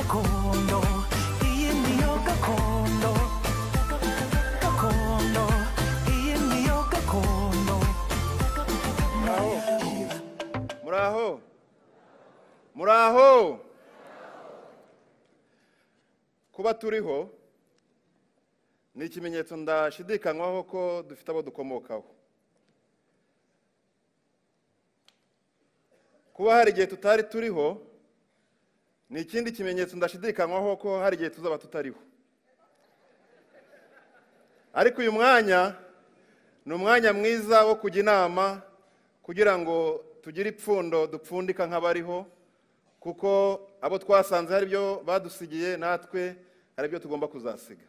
gakondo, iyi niyo gakondo, gakondo, iyi niyo gakondo. Muraho, muraho. Kuba turiho ni ikimenyetso ndashidikanywaho ko dufite abo dukomokaho. Kuba hari igihe tutari turiho ni ikindi kimenyetso ndashidikanywaho ko hari igihe tuzaba tutariho. Ariko uyu mwanya ni umwanya mwiza wo kujya inama kugira ngo tugire ipfundo dupfundika nk'abariho, kuko abo twasanze hari ibyo badusigiye, natwe hari ibyo tugomba kuzasiga.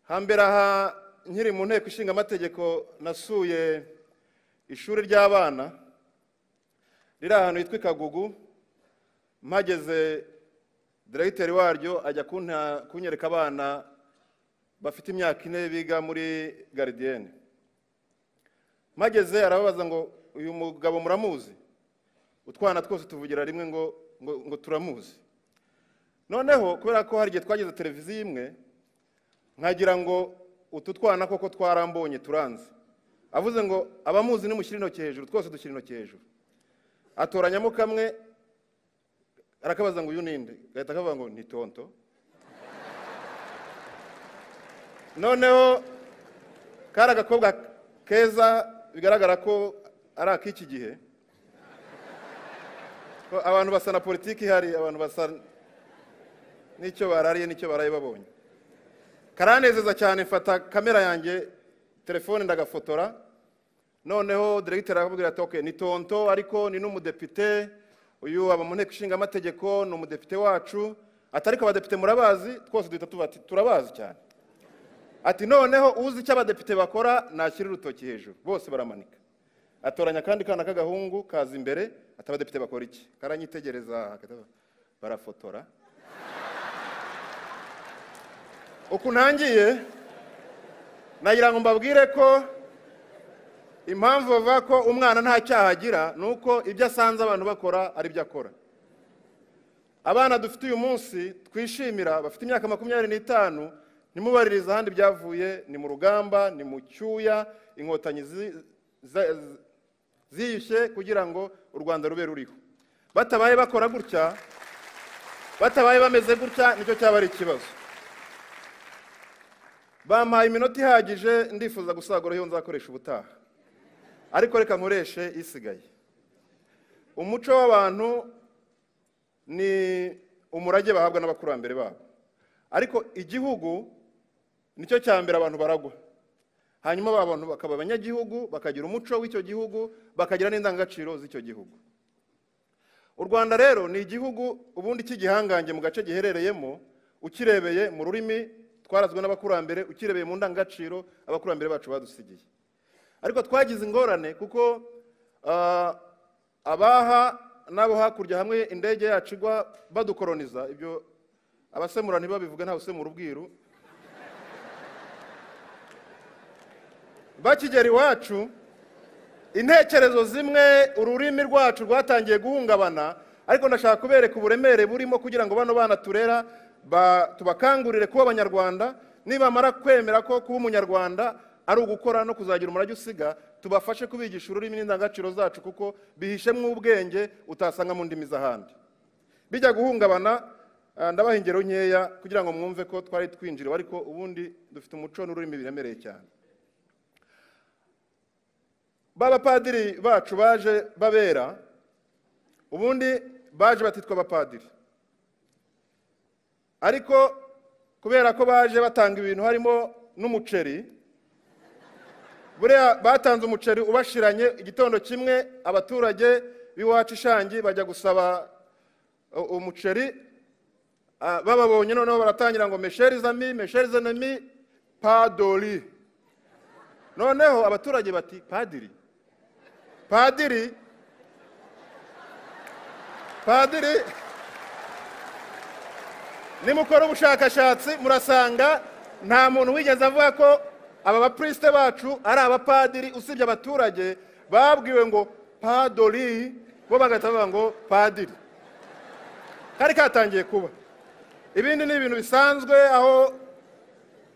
Hambere aha nkiri mu nteko ishinga amategeko nasuye ishuri ry'abana riri ahantu hitwa Kagugu. Mpageze diregiteri waryo ajya kunyereka abana bafite imyaka 4 biga muri Gardienne. Mpageze arababaza ngo uyu mugabo muramuzi? Utwana twose tuvugira rimwe ngo turamuzi. Noneho kubera ko hari igihe twagize televiziyo imwe, nkagira ngo utu twana koko twarambonye turanze. Avuze ngo abamuzi nimushyira intoki hejuru, twose dushyira intoki hejuru. Atoranyamo kamwe, arakabaza ngo uyu ninde? Gahita akavuga ngo ni tonto. Noneho kari agakobwa keza bigaragara ko ari ak'iki gihe. Abantu basa na politiki hari, abantu basa n'icyo barariye n'icyo baraye babonye. Karanezeza cyane, mfata kamera yanjye, telefone ndagafotora. Noneho diregiteri arakubwira ati okay, ni tonto ariko ni n'umudepite, uyu aba mu nteko ishinga amategeko, ni umudepite wacu. Atariko abadepite murabazi? Twose duhita tubati turabazi cyane. Ati noneho uzi icyo abadepite bakora nashyira urutoki hejuru. Bose baramanika. Atoranya kandi kana k'agahungu kaza imbere, ati abadepite bakora iki? Karanyitegereza barafotora. Uku ntangiye nagira ngo mbabwire ko impamvu bavuga ko umwana nta cyaha agira nuko ibyo asanze abantu bakora ari byo akora. Abana dufite uyu munsi twishimira bafite imyaka 25, nimubaririza ahandi byavuye, ni mu rugamba, ni mu cyuya inkotanyi ziyishe kugira ngo u Rwanda rube ruriho. Batabaye bakora gutya, batabaye bameze gutya, nicyo cyaba ari ikibazo. Bampaye iminota ihagije, ndifuza gusagura iyo nzakoresha ubutaha. Ariko reka nkoreshe isigaye. Umuco w'abantu ni umurage bahabwa n'abakurambere babo. Ariko igihugu nicyo cyambere abantu baragwa. Hanyuma abantu bakaba abanyagihugu, bakagira umuco w'icyo gihugu, bakagira n'indangagaciro z'icyo gihugu. U Rwanda rero ni igihugu ubundi cy'igihangange mu gace giherereyemo, ukirebeye mu rurimi twarazwe n'abakurambere, ukirebeye mu ndangagaciro abakurambere bacu badusigiye. Ariko twagize ingorane kuko abaha nabo hakurya hamwe indege yacu igwa badukoroniza. Ibyo abasemura ntibabivuga, nta usemura ubwiru. Bakigera iwacu intekerezo zimwe, ururimi rwacu rwatangiye guhungabana. Ariko ndashaka kubereka uburemere burimo kugira ngo bano bana turera tubakangurire kuba abanyarwanda. Nibamara kwemera ko kuba umunyarwanda ari ugukora no kuzagira umurage usiga, tubafashe kubigisha ururimi n'indangagaciro zacu, kuko bihishemwe ubwenge utasanga mu ndimi z'ahandi. Bijya guhungabana ndabaha ingero nkeya kugira ngo mwumve ko twari twinjira, ariko ubundi dufite umuco n'ururimi biremereye cyane. Baba padiri bacu baje babera, ubundi baje batitwa abapadiri. Ariko kubera ko baje batanga ibintu harimo n'umuceri, buriya batanze umuceri ubashiranye. Igitondo kimwe abaturage b'iwacu Ishangi bajya gusaba umuceri, bababonye noneho baratangira ngo mesheri zami, mesheri zanami, padoli. Noneho abaturage bati padiri, padiri, padiri. Nimukora ubushakashatsi murasanga nta muntu wigeze avuga ko aba bapriste bacu ari abapadiri, usibye abaturage babwiwe ngo padoli, bo bagahita bavuga ngo padiri. kari katangiye kuba. Ibindi ni ibintu bisanzwe, aho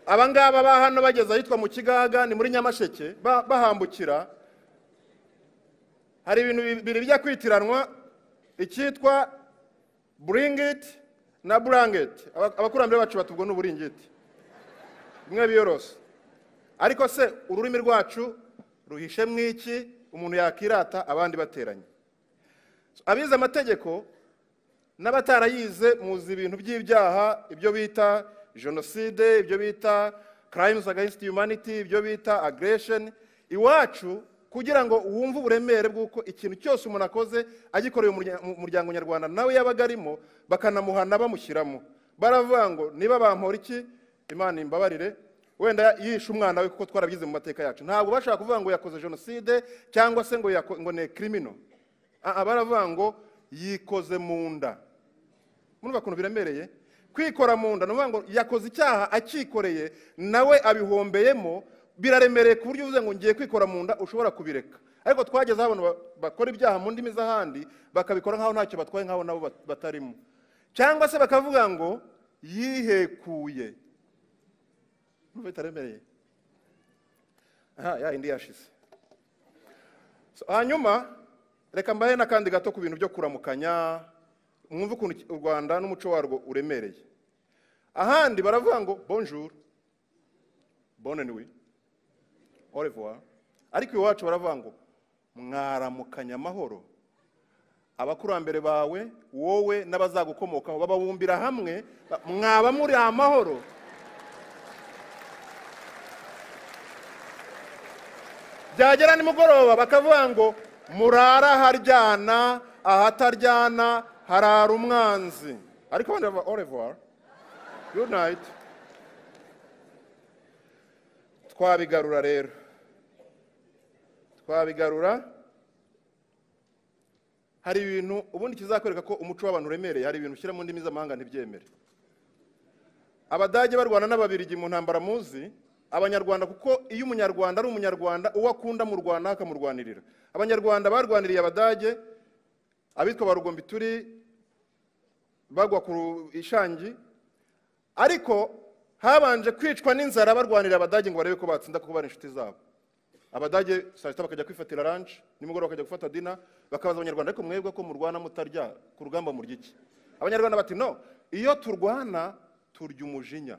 abangaba ba hano bageze ahitwa mu Kigaga, ni muri Nyamasheke, bahambukira, hari ibintu bibiri bijya kwitiranwa, icyitwa buringiti na burangeti. Abakurambere bacu batubwo n'uburingiti bimwe biyorose, ariko se ururimi rwacu ruhishe mwiki umuntu yakirata abandi bateranye? Abize amategeko n'abatarayize muzi ibintu by'ibyaha, ibyo bita jenoside, ibyo bita crimes against humanity, ibyo bita aggression. Iwacu kugira ngo wumve uburemere bw'uko ikintu cyose umuntu akoze agikoreye umuryango nyarwanda nawe yabaga arimo, bakanamuhana bamushyiramo, baravuga ngo niba bampora iki, Imana imbabarire, wenda yishe umwana we kuko twarabigize mu mateka yacu. Ntabwo bashaka kuvuga ngo yakoze jenoside cyangwa se ngo ne criminal. Baravuga ngo yikoze mu nda. Murumva ukuntu biremereye? Kwikora mu nda nuvuga ngo yakoze icyaha akikoreye nawe abihombeyemo, biraremereye ku buryo uvuze ngo ngiye kwikora mu nda ushobora kubireka. Ariko twageze abantu bakora ibyaha mu ndimi z'ahandi bakabikora nkaho ntacyo batwaye, nkaho nabo batarimo, cyangwa se bakavuga ngo yihekuye. Murumva bitaremereye? Ya indi yashize. Hanyuma reka mbahe n'akandi gato ku bintu byo kuramukanya, mwumve ukuntu u Rwanda n'umuco warwo uremereye. Ahandi baravuga ngo bonjour, bonne nuit, au revoir, ariko iwacu baravuga ngo mwaramukanya amahoro. Abakurambere bawe, wowe n'abazagukomokaho bababumbira hamwe, mwaba muri amahoro. Byagera nimugoroba bakavuga ngo murara haryana, ahataryana harara umwanzi. Ariko bandi bava au revoir, good night. Twabigarura rero, twabigarura. Hari ibintu ubundi kizakwereka ko umuco w'abantu uremereye, hari ibintu ushyira mu ndimi z'amahanga ntibyemere. Abadage barwana n'Ababirigi mu ntambara muzi, Abanyarwanda, kuko iyo umunyarwanda ari umunyarwanda uwo akunda mu Rwanda akamurwanirira. Abanyarwanda barwaniriye Abadage, abitwa Barugombi turi bagwa ku Ishangi, ariko habanje kwicwa n'inzara barwanira Abadage ngo barebe ko batsinda kuko bari inshuti zabo. Abadage saa sita bakajya kwifatira lunch, nimugoroba bakajya gufata dinner, bakabaza Abanyarwanda ariko mwebwe ko murwana mutarya ku rugamba murya iki? Abanyarwanda bati no, iyo turwana turya umujinya.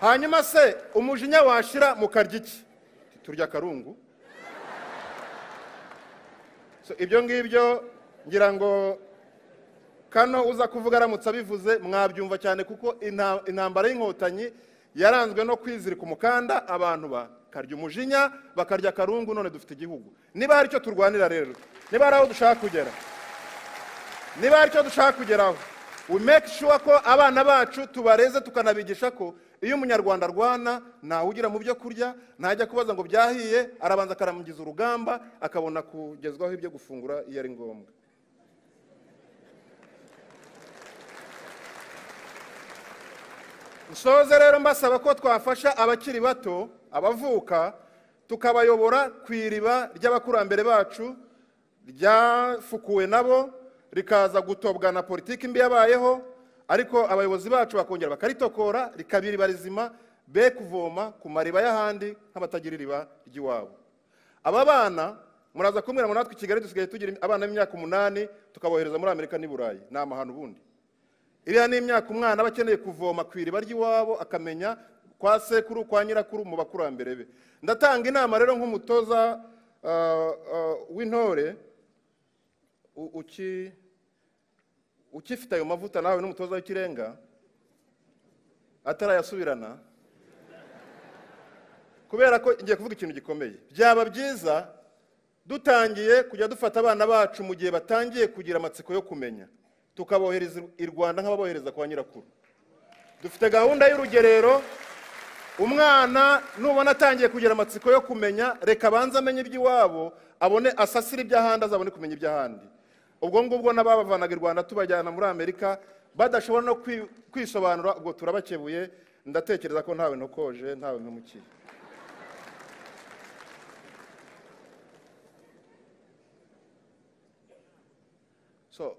Hanyuma se umujinya washira mukarya iki? Turya karungu. So ibyo ngibyo ngira ngo kano uza kuvuga aramutse abivuze mwabyumva cyane, kuko intambara y'inkotanyi yaranzwe no kwizirika umukanda, abantu bakarya umujinya bakarya karungu. None dufite igihugu. Niba hari icyo turwanira rero, niba hari aho dushaka kugera, niba hari icyo dushaka kugeraho, we make sure ko abana bacu tubareze tukanabigisha ko iyo umunyarwanda arwana ntawe ugira mu byo kurya, ntajya kubaza ngo byahiye, arabanza akaramugiza urugamba akabona kugezwaho ibyo gufungura iyo ari ngombwa. Nsoze rero mbasaba ko twafasha abakiri bato, abavuka, tukabayobora ku iriba ry'abakurambere bacu ryafukuwe nabo, rikaza gutobwa na politiki mbi yabayeho, ariko abayobozi bacu bakongera bakaritokora rikabira iriba rizima, be kuvoma ku mariba y'ahandi nk'abatagira iriba ry'iwabo. Aba bana muraza kumbwira ngo natwe i Kigali dusigaye tugira abana b'imyaka 8 tukabohereza muri Amerika n'i Burayi. Ni amahano ubundi. Iriya ni imyaka umwana aba akeneye kuvoma ku iriba ry'iwabo, akamenya kwa sekuru kwa nyirakuru mu bakurambere be. Ndatanga inama rero nk'umutoza w'intore ukifite ayo mavuta nawe n'umutoza w'ikirenga atarayasubirana, kubera ko ngiye kuvuga ikintu gikomeye. Byaba byiza dutangiye kujya dufata abana bacu mu gihe batangiye kugira amatsiko yo kumenya, tukabohereza i Rwanda nk'ababohereza kwa nyirakuru. Dufite gahunda y'urugerero, umwana nubona atangiye kugira amatsiko yo kumenya, reka abanza amenye iby'iwabo, abone asasira iby'ahandi, azabone kumenya iby'ahandi. Ubwo ngubwo n'ababavanaga i Rwanda tubajyana muri Amerika badashobora no kwisobanura, ubwo turabakebuye. Ndatekereza ko ntawe ntokoje, ntawe nkamukiye. So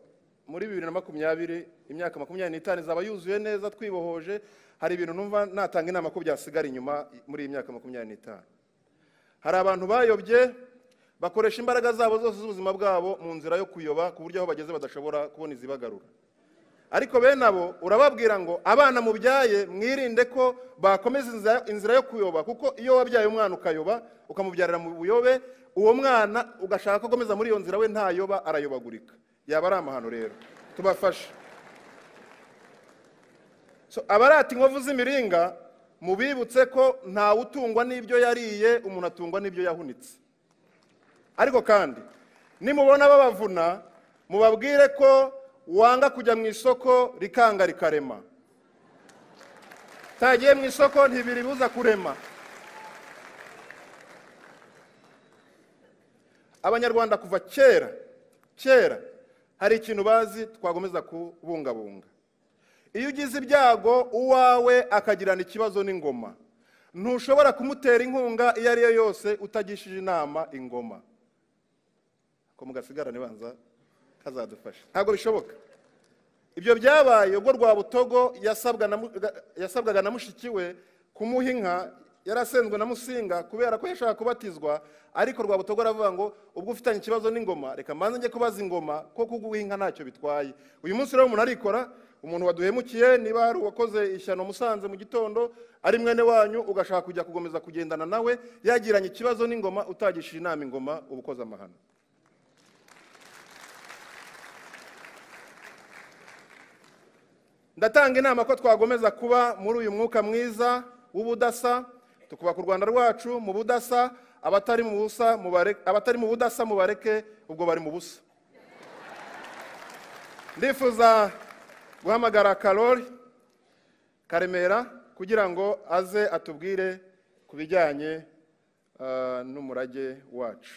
muri 2020 imyaka 25 izaba yuzuye neza twibohoje. Hari ibintu numva natanga inama ko byasigara inyuma muri iyi myaka 25. Hari abantu bayobye bakoresha imbaraga zabo zose z'ubuzima bwabo mu nzira yo kuyoba ku buryo aho bageze badashobora kubona izibagarura. Ariko bene abo urababwira ngo abana mubyaye mwirinde ko bakomeza inzira yo kuyoba, kuko iyo wabyaye umwana ukayoba ukamubyarira mu buyobe, uwo mwana ugashaka ko akomeza muri iyo nzira we ntayoba arayobagurika. Yaba ari amahano rero tubafashe. Abarata inkovu z'imiringa mubibutse ko ntawe utungwa n'ibyo yariye, umuntu atungwa n'ibyo yahunitse. Ariko kandi nimubona babavuna mubabwire ko wanga kujya mu isoko rikanga rikarema. Tagiye mu isoko ntibiribuza kurema. Abanyarwanda kuva kera hari ikintu bazi twagomeza kubungabunga. Iyo ugize ibyago uwawe akagirana ikibazo n'ingoma, ntushobora kumutera inkunga iyo ari yo yose utagishije inama ingoma. Ko mugasigarane banza kazadufasha. Ntabwo bishoboka. Ibyo byabaye ubwo Rwabutogo yasabwaga na mushiki we kumuha inka, yarasenzwe na Musinga kubera ko yashaka kubatizwa, ariko Rwabutogo aravuga ngo ubwo ufitanye ikibazo n'ingoma reka manze njye kubaza ingoma ko kuguha inka ntacyo bitwaye. Uyu munsi rero umuntu arikora, umuntu waduhemukiye niba hari uwakoze ishyano Musanze mu gitondo ari mwene wanyu ugashaka kujya kugomeza kugendana nawe yagiranye ikibazo n'ingoma utagishije inama ingoma ubukoze amahano. Ndatanga inama ko twagomeza kuba muri uyu mwuka mwiza w'ubudasa, tukubaka u Rwanda rwacu mu budasa. Abatari mu budasa mubareke ubwo bari mu busa. Ndifuza guhamagara Karemera kugira ngo aze atubwire ku bijyanye n'umurage wacu.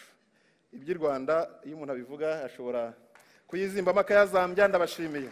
Iby'i Rwanda iyo umuntu abivuga ashobora kuyizimbamo akayazambya. Ndabashimiye.